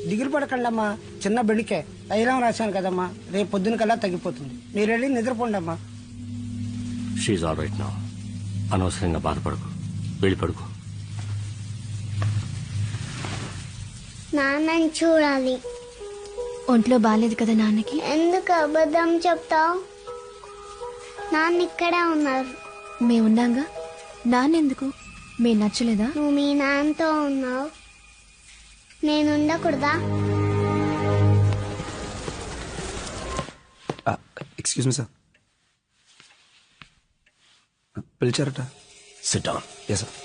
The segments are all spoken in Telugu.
దిగులు పడకండి అమ్మా, చిన్న బెడికే తైలం రాశాను కదమ్మా, రేపు పొద్దున కల్లా తగ్గిపోతుంది. మీరు వెళ్ళి నిద్రపోండి అమ్మా. She all right now. అనవసరంగా బాధపడకు, వెళ్ళి పడుకో. నాన్నని చూడాలి. ఒంట్లో బాగాలేదు కదా నాన్నకి? ఎందుకు అబద్ధం చెప్తావు? నాన్న ఇక్కడే ఉన్నారు. మేమున్నాగా. నాన్నెందుకు? మే నచ్చలేదా? నువ్వు మీ నాన్నతో ఉన్నావు, నేను ఉండకూడదా? ఎక్స్క్యూజ్ మీ సార్, పిలిచారట. Sit down. Yes sir.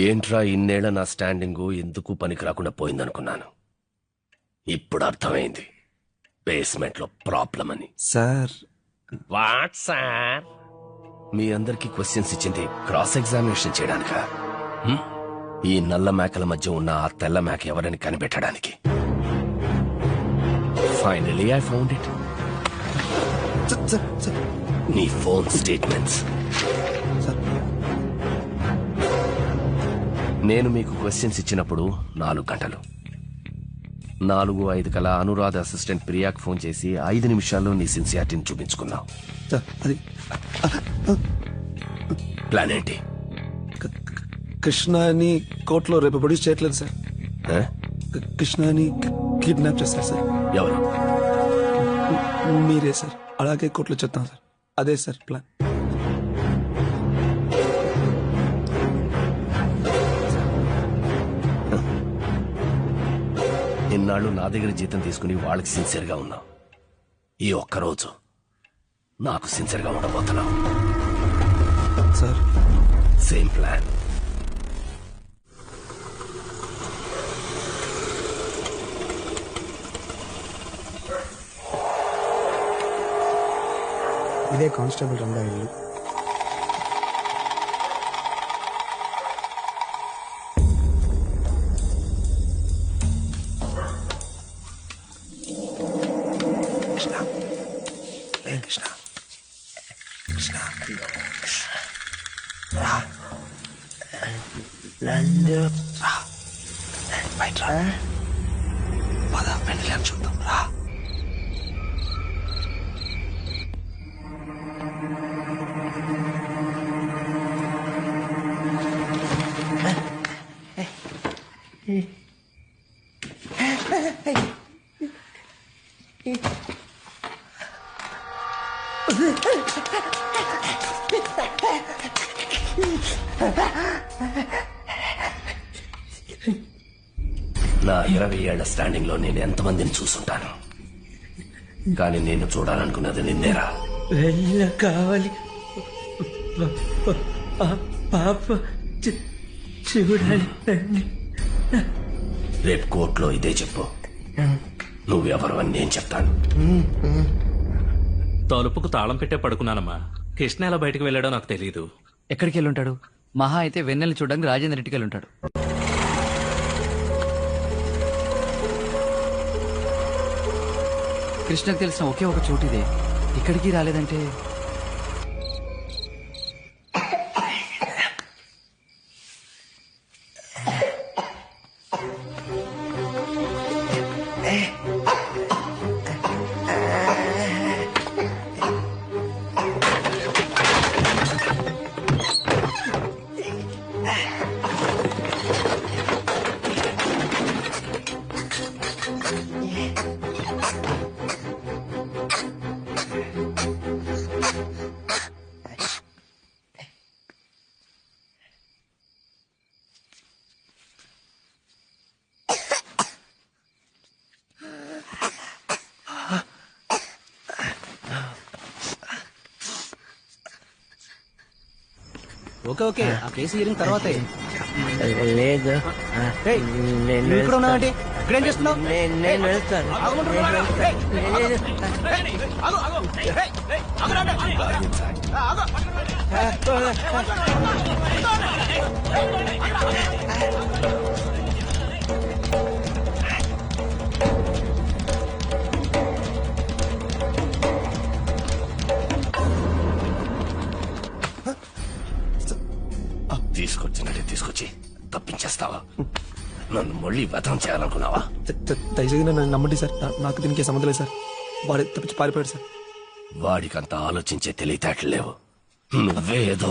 ఏంట్రా ఇన్నేళ్ల నా స్టాండింగు ఎందుకు పనికి రాకుండా పోయిందనుకున్నాను. ఇప్పుడు అర్థమైంది బేస్మెంట్ లో ప్రాబ్లం అని. Sir what sir? మీ అందరికి క్వశ్చన్స్ ఇచ్చింది క్రాస్ ఎగ్జామినేషన్ చేయడానిక? ఈ నల్ల మేకల మధ్య ఉన్న ఆ తెల్ల మేక ఎవరని కనిపెట్టడానికి. Finally I found it. నీ ఫోన్ స్టేట్మెంట్స్. నేను మీకు క్వశ్చన్స్ ఇచ్చినప్పుడు 4 గంటలు, 4:05 కల్లా అనురాధ అసిస్టెంట్ ప్రియాకు ఫోన్ చేసి 5 నిమిషాల్లో నీ సిన్సియారిటీని చూపించుకున్నావు. అది ప్లాన్ ఏంటి? కృష్ణని కోర్టులో రేపు ప్రొడ్యూస్ చేయట్లేదు సార్. కృష్ణని కిడ్నాప్ చేస్తారు సార్. ఎవరు? మీరే సార్. అలాగే కోర్టులో చెప్తాం సార్. అదే సార్ ప్లాన్. ఇన్నాళ్ళు నా దగ్గర జీతం తీసుకుని వాళ్ళకి సిన్సియర్గా ఉన్నావు. ఈ ఒక్కరోజు నాకు సిన్సియర్గా ఉండబోతున్నావు. Sir same plan. ఇదే కానిస్టేబుల్ రంగా ఇల్లు. చూద్దాం రా. నా 20 ఏళ్ల స్టాండింగ్ లో నేను ఎంతమందిని చూసుంటాను, కానీ నేను చూడాలనుకున్నది నిన్నేరా. వెళ్ళ కావాలి పాప చూడాలి. రేపు కోర్టులో ఇదే చెప్పు. నువ్వెవరు అని నేను చెప్తాను. తలుపుకు తాళం పెట్టే పడుకున్నానమ్మా. కృష్ణ ఎలా బయటకు వెళ్ళాడో నాకు తెలియదు. ఎక్కడికి వెళ్ళుంటాడు? మహా అయితే వెన్నెల్ని చూడడానికి రాజేంద్ర ఇంటికి వెళ్ళుంటాడు. కృష్ణకు తెలిసిన ఒకే ఒక చోటు ఇదే. ఇక్కడికి రాలేదంటే ఓకే ఆ కేసు హియరింగ్ తర్వాతే. లేదు నువ్వు ఇక్కడ ఉన్నావంటే ఇక్కడేం చేస్తున్నావు? నేను వెళ్తాను. నన్ను మళ్ళీ వ్యతం చేయాలనుకున్నావా? దయచేసి నన్ను నమ్మండి సార్, నాకు దీనికి సంబంధం లేదు సార్. వాడు తప్పించి పారిపోయాడు సార్. వాడికంత ఆలోచించే తెలివితేటలు లేవు. నువ్వే ఏదో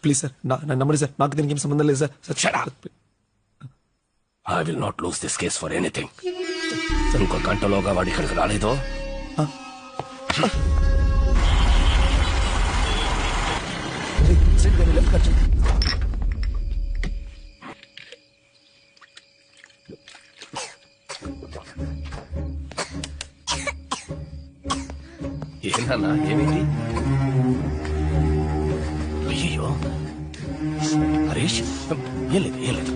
ప్లీజ్ సార్, నన్ను నమ్మండి సార్, నాకు దీనికి ఏం సంబంధం లేదు sir. Shut up. I will not lose this case for anything. ఇంకో గంటలోగా వాడి ఇక్కడికి రాలేదో ఏంటన్నా, ఏమైంది? అయ్యో హరీష్, ఏం లేదు ఏం లేదు.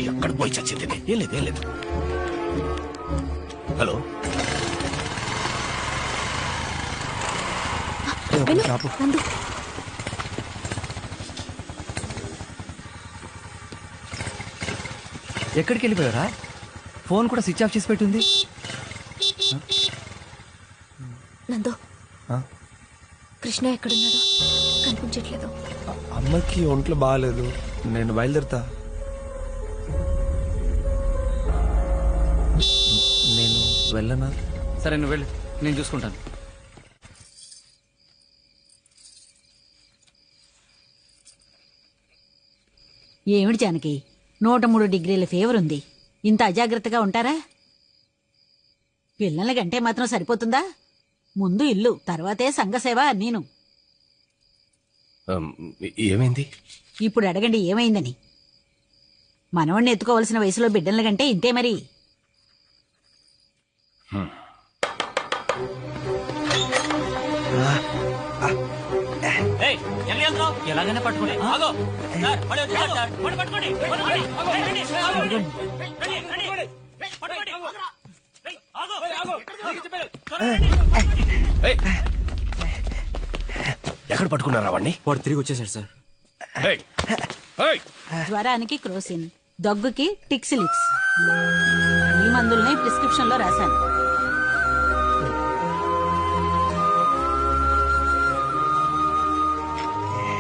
ఎక్కడ పోయి చచ్చింది? ఏం లేదు ఏం లేదు. హలో, నందు ఎక్కడికి వెళ్ళిపోయారా? ఫోన్ కూడా స్విచ్ ఆఫ్ చేసి పెట్టింది. నందు కృష్ణ ఎక్కడున్నాడు? కనిపించట్లేదు. అమ్మకి ఒంట్లో బాగాలేదు, నేను బయలుదేరుతా. నేను వెళ్ళనా? సరే నువ్వు వెళ్ళు, నేను చూసుకుంటాను. ఏమిటి జానకి, 103 డిగ్రీల ఫీవర్ ఉంది, ఇంత అజాగ్రత్తగా ఉంటారా? పిల్లల గంటే మాత్రం సరిపోతుందా? ముందు ఇల్లు, తర్వాతే సంఘసేవ అన్నీను. ఏమైంది? ఇప్పుడు అడగండి ఏమైందని. మనవణ్ణి ఎత్తుకోవలసిన వయసులో బిడ్డల కంటే ఇంతే మరి. ఎలాగైనా పట్టుకోండి. ఎక్కడ పట్టుకున్నారా వాడిని? వాడు తిరిగి వచ్చేసాడు సార్. జ్వరానికి క్రోసిన్, దగ్గుకి టిక్సిలిక్స్, ఈ మందుల్ని ప్రిస్క్రిప్షన్ లో రాశాను.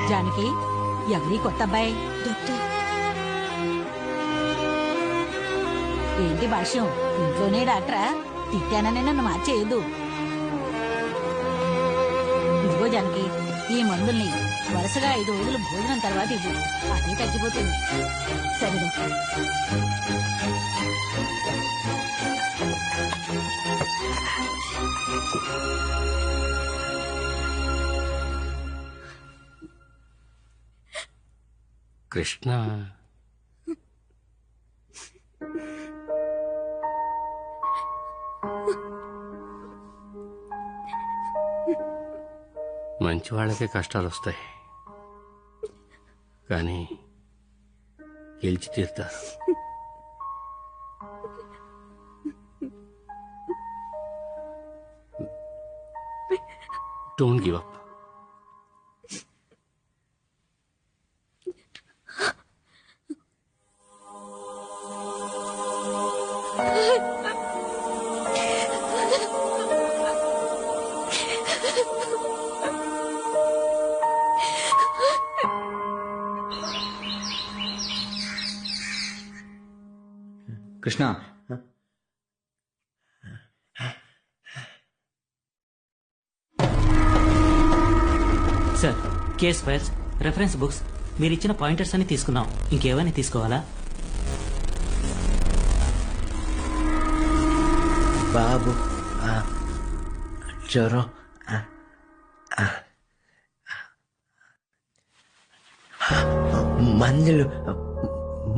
జానకి, ఎవరి కొత్త అబ్బాయి? డాక్టర్ ఏంటి భాష్యం? ఇంట్లోనే డాక్టరా? తిట్టానని నన్ను మార్చేయదు. ఇదిగో జానకి, ఈ మందుల్ని వరుసగా 5 రోజులు భోజనం తర్వాత ఇవ్వు, అదే తగ్గిపోతుంది. సరే డాక్టర్. కృష్ణ, మంచి వాళ్ళకే కష్టాలు వస్తాయి, కానీ గెలిచి తీరుతారు. Don't give up. Krishna, sir, case files, reference books, మీరు ఇచ్చిన పాయింటర్స్ అన్ని తీసుకున్నాం. ఇంకేమైనా తీసుకోవాలా? బాబు జ్వరం, మందులు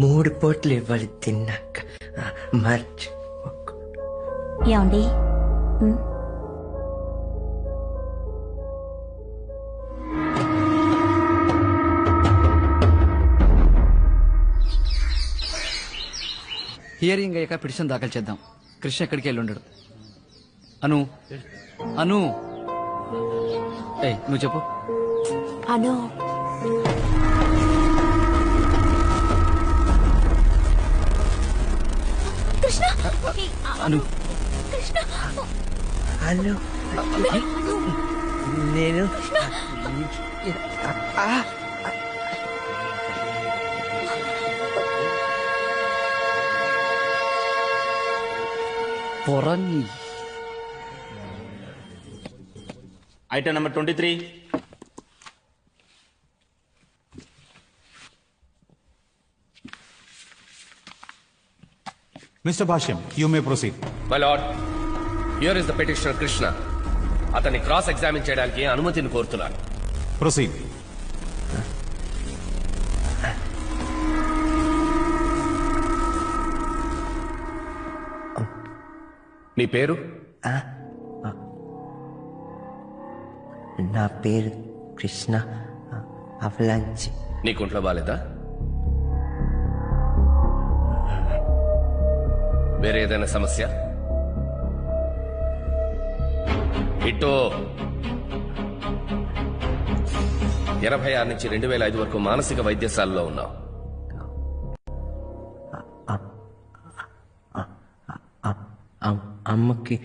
3 పూటలు ఇవ్వాలి తిన్నాక. మర్చి ఏమండి, హియరింగ్ అయ్యాక పిటిషన్ దాఖలు చేద్దాం. కృష్ణ ఎక్కడికి వెళ్ళి ఉండడు. అను అను ఏయ్, నువ్వు చెప్పు. అను కృష్ణ అను కృష్ణ అను, నేను పొరని item number 23. Mr. Bhashyam, you may proceed. My lord, here is the petitioner Krishna. అతన్ని క్రాస్ ఎగ్జామిన్ చేయడానికి అనుమతిని కోరుతున్నాను. Proceed. నీ పేరు? నా పేరు కృష్ణ అవలాంచి. నీ కుంట్లో బాలేదా? వేరే ఏదైనా సమస్య? ఇటో 86 నుంచి 2005 వరకు మానసిక వైద్యశాలలో ఉన్నావు. అమ్మకి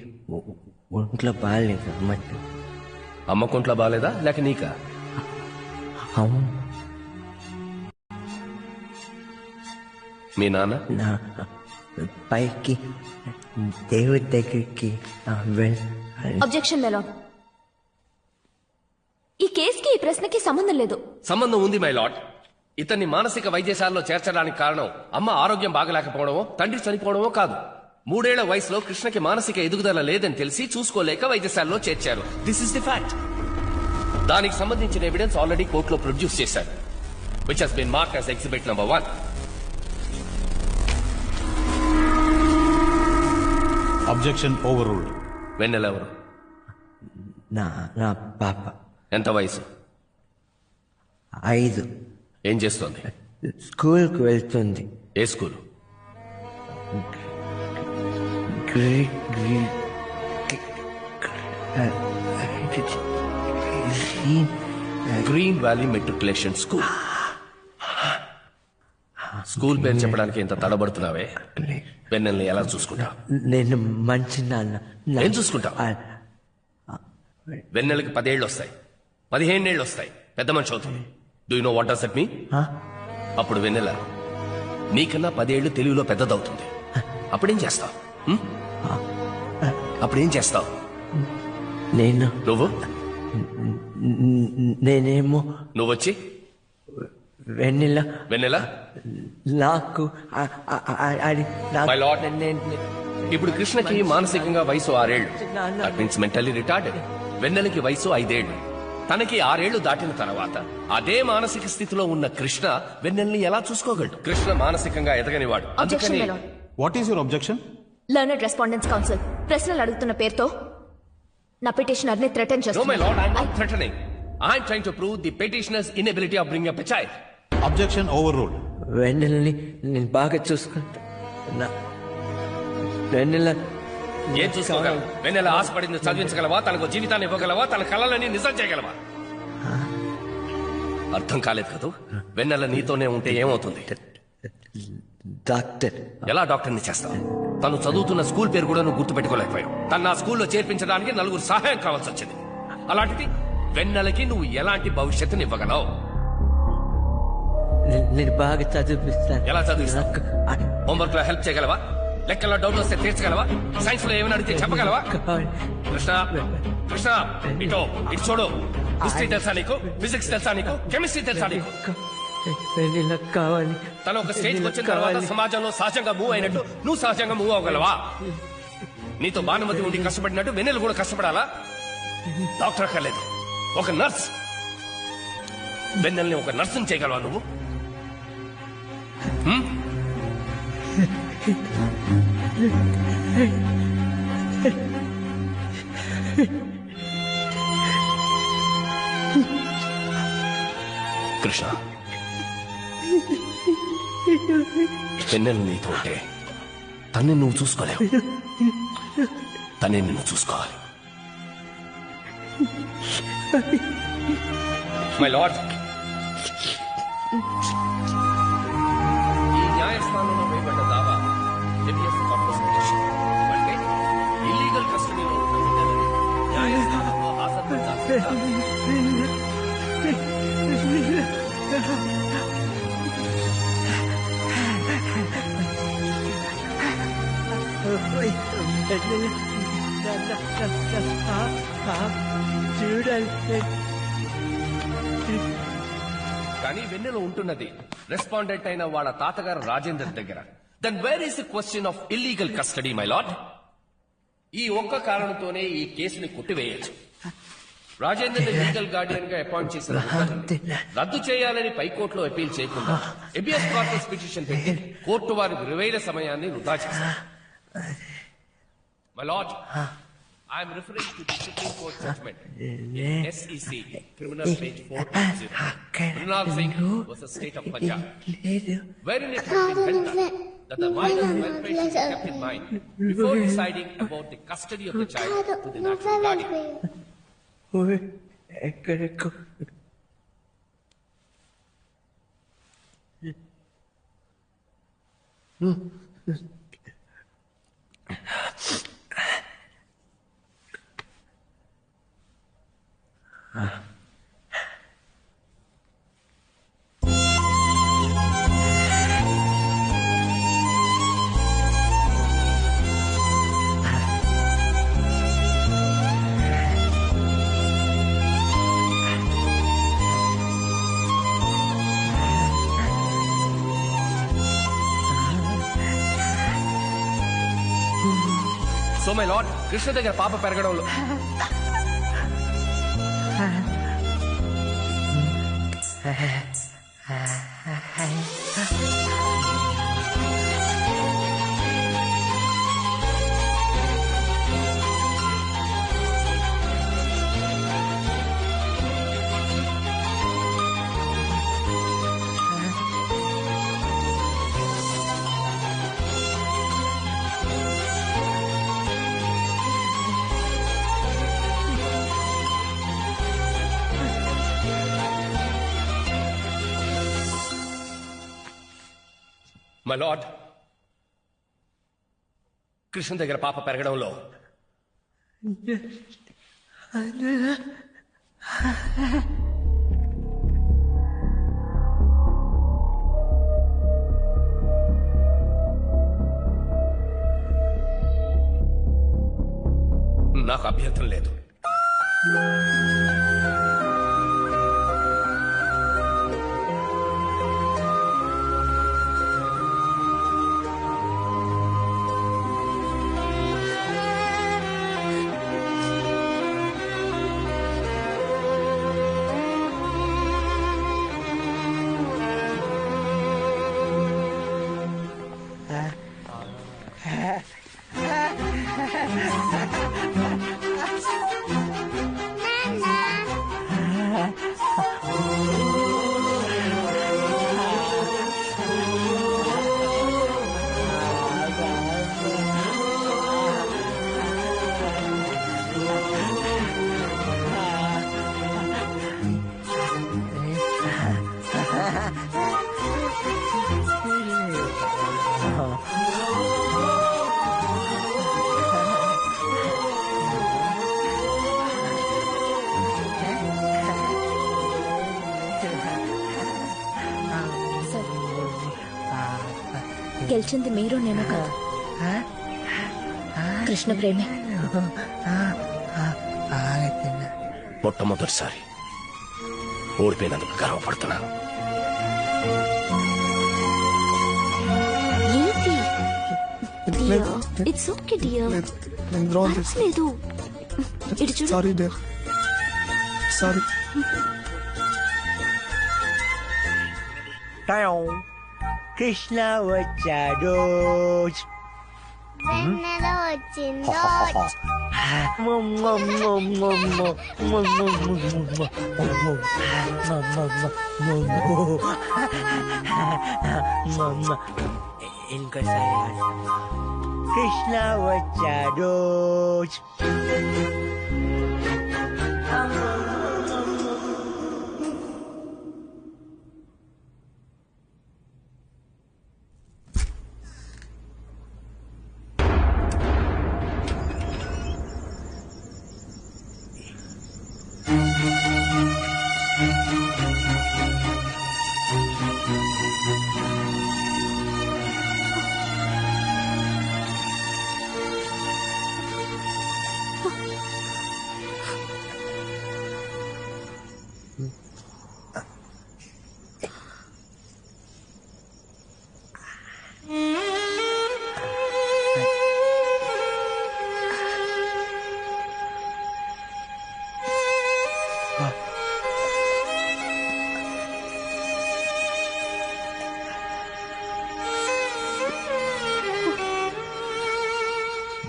ఒంట్లో బాగాలేదు. అమ్మకి అమ్మ కుంట్లో బాలేదా లేక నీకా? అవును. మీ నాన్న? నా పైకి దేవుడి దగ్గరికి వెళ్ళాలి. Objection melon. ఈ కేసుకి ఈ ప్రశ్నకి సంబంధం లేదు. సంబంధం ఉంది మై లార్డ్. ఇతన్ని మానసిక వైద్యశాలలో చేర్చడానికి కారణం అమ్మ ఆరోగ్యం బాగలేకపోవడమో తండ్రి చనిపోవడమో కాదు. 3 ఏళ్ల వయసులో కృష్ణకి మానసిక ఎదుగుదల లేదని తెలిసి చూసుకోలేక వైద్యశాలలో చేర్చారు. This is the fact. దానికి సంబంధించిన ఎవిడెన్స్ ఆల్రెడీ కోర్టులో ప్రొడ్యూస్ చేశారు, which has been marked as exhibit number 1. Objection overruled. Vennela ఎవరు? నా పాప. ఎంత వయసు? 5. ఏం చేస్తోంది? స్కూల్కి వెళ్తుంది. ఏ school? Green valley matriculation school. School పేరు చెప్పడానికి ఇంత తడబడుతున్నావే, వెన్నెల్ని ఎలా చూసుకుంటావు? నేను మంచి నాన్న. ఏం చూసుకుంటావు? వెన్నెలకి 10 ఏళ్ళు వస్తాయి, 15 ఏళ్ళు వస్తాయి, పెద్ద మనిషి అవుతుంది. Do you know what does it mean? అప్పుడు వెన్నెల నీకన్నా 10 ఏళ్ళు తెలుగులో పెద్దదవుతుంది. అప్పుడేం చేస్తావు? అప్పుడేం చేస్తావు? నేనేమో నువ్వొచ్చి వెన్నెల నాకు మై లార్డ్, ఇప్పుడు కృష్ణకి మానసికంగా వయసు 6 ఏళ్ళు. That means mentally retarded. వెన్నెలకి వయసు 5 ఏళ్ళు. తనకి 6 ఏళ్లు దాటిన తర్వాత అదే మానసిక స్థితిలో ఉన్న కృష్ణ వెన్నెల్ని ఎలా చూసుకోగలడు? కృష్ణ మానసికంగా ఎదగనివాడు. అందుకని What is your objection? Learned respondents council ప్రశ్నలు అడుగుతున్న పేరుతో నా పిటిషనర్ ని threaten No, my lord, I'm not చేస్తుంది. threatening. I'm trying to prove the petitioner's inability of bringing up a child. Objection overruled. వెన్నెలని నేను బాగా చూసుకుంటా. వెన్నెల ఏం చూసుకోగలవు? వెన్నెల ఆశపడింది చదివించగలవా? తనకు జీవితాన్ని ఇవ్వగలవా? తన కళలని నిజం చేయగలవా? అర్థం కాలేదు కదూ. వెన్నెల నీతోనే ఉంటే ఏమవుతుంది? డాక్టర్. ఎలా డాక్టర్ని చేస్తావు? తను చదువుతున్న స్కూల్ పేరు కూడా నువ్వు గుర్తుపెట్టుకోలేకపోయావు. తను ఆ స్కూల్లో చేర్పించడానికి 4 సహాయం కావాల్సి వచ్చింది. అలాంటిది వెన్నెలకి నువ్వు ఎలాంటి భవిష్యత్తుని ఇవ్వగలవు? నేను బాగా చదివిస్తాను. ఎలా చదివిస్తావు? హోంవర్క్ లో హెల్ప్ చేయగలవా? లెక్కల్లో డౌట్ వస్తే తీర్చగలవా? సైన్స్ లో ఏమైనా అడిగితే చెప్పగలవా? కృష్ణ, కృష్ణ, ఇటు చూడు. హిస్టరీ తెలుసా నీకు? ఫిజిక్స్ తెలుసా నీకు? కెమిస్ట్రీ తెలుసా నీకు? కావాలి. తను ఒక స్టేజ్ వచ్చిన తర్వాత సమాజంలో సహజంగా మూవ్ అయినట్టు నువ్వు సహజంగా మూవ్ అవ్వగలవా? నీతో భానుమతి ఉండి కష్టపడినట్టు వెన్నెలు కూడా కష్టపడాలా? డాక్టర్ అక్కర్లేదు, ఒక నర్స్. వెన్నెల్ని ఒక నర్సుని చేయగలవా నువ్వు? కృష్ణ, వెన్నెల నీతో ఉంటే తన్ని నువ్వు చూసుకోలేవు, తనే నిన్ను చూసుకోవాలి. మై లార్డ్, ఈ న్యాయస్థానంలో వేయబడ్డ దావా habeas corpus petition. అంటే ఇల్లీగల్ కస్టడీలో ఉన్న వెన్నెలని న్యాయస్థానంలో హాజరుపరచాల్సిందిగా చూడాలి. కానీ వెన్నెలో ఉంటున్నది రెస్పాండెంట్ అయిన వాళ్ళ తాతగారు రాజేందర్ దగ్గర. Then where is the question of illegal custody my lord? ఈ ఒక్క కారణంతోనే ఈ కేసుని కొట్టివేయచ్చు. రాజేందర్ లీగల్ గార్డియన్ గా అపాయింట్ చేసిన ఉత్తర్వుల్ని రద్దు చేయాలని పైకోర్టులో అపీల్ చేయకుండా ఎబియస్ కార్పస్ పిటిషన్ పెట్టి కోర్టు వారి విలువైన సమయాన్ని వృధా చేశారు. My lord, I am referring to the Supreme Court judgment in SEC Criminal Page 420. Mrinal Singh was a state of Punjab, wherein it has been held that the minor's welfare should be kept in mind before deciding about the custody of the child to the natural guardian. ఎక్కడికో సో మై లార్డ్, కృష్ణ దగ్గర పాప పెరగడంలో మై లార్డ్, కృష్ణ దగ్గర పాప పెరగడంలో నాకు అభ్యంతరం లేదు. గెలిచింది మీరు నేను కాదు, కృష్ణ ప్రేమే. మొట్టమొదటిసారి ఓడిపోయినందుకు గర్వపడుతున్నాను. ఇట్స్ ఓకే డియర్, లేదు ఇటు చూడు. Sorry dear, sorry. కృష్ణ వచ్చాడు. వెన్నెల వచ్చిందో. ఇంకోసారి కృష్ణ వచ్చాడు.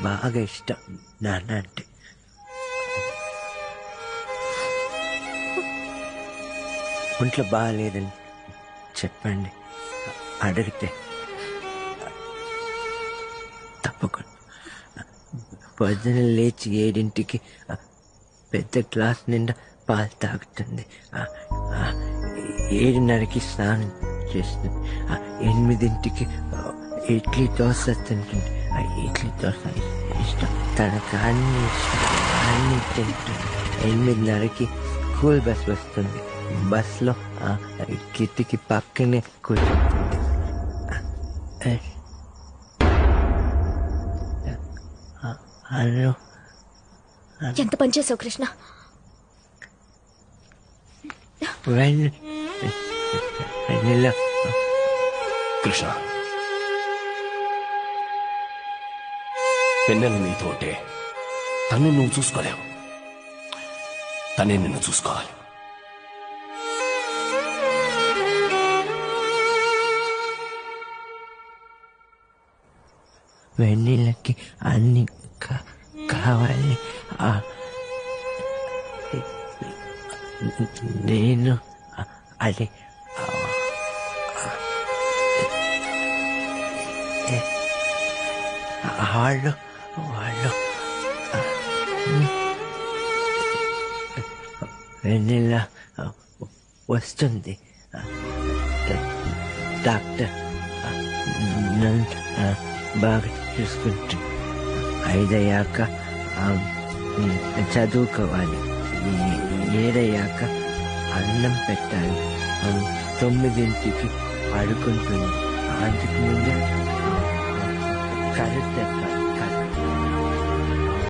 బాగా ఇష్టం నాన్న అంటే. ఒంట్లో బాగాలేదని చెప్పండి, అడిగితే తప్పకుండా. పొద్దున లేచి 7ంటికి పెద్ద గ్లాస్ నిండా పాలు తాగుతుంది. 7:30కి స్నానం చేస్తుంది. 8ంటికి ఇడ్లీ దోశ తింటుంది. ఇడ్లీ దోశ ఇష్టం, తనకు అన్ని ఇష్టం, అన్ని తింటుంది. 8:30కి స్కూల్ బస్ వస్తుంది. బస్లో కిటికీ పక్కనే కూర్చుంటుంది. హలో, ఎంత పనిచేసావు కృష్ణ. వెన్నెల. కృష్ణ, వెన్నెల నీతోటే. తను నువ్వు చూసుకోలేవు, తనే నిన్ను చూసుకోవాలి. వెన్నెలకి అన్ని కావాలి. నేను అది వాళ్ళు వెన్నెల వస్తుంది. డాక్టర్ నన్ను బాగా చూసుకుంటుంది. 5 అయ్యాక చదువుకోవాలి. 7 అయ్యాక అన్నం పెట్టాలి. 9ంటికి పడుకుంటుంది. అంతకు ముందు కరెక్ట్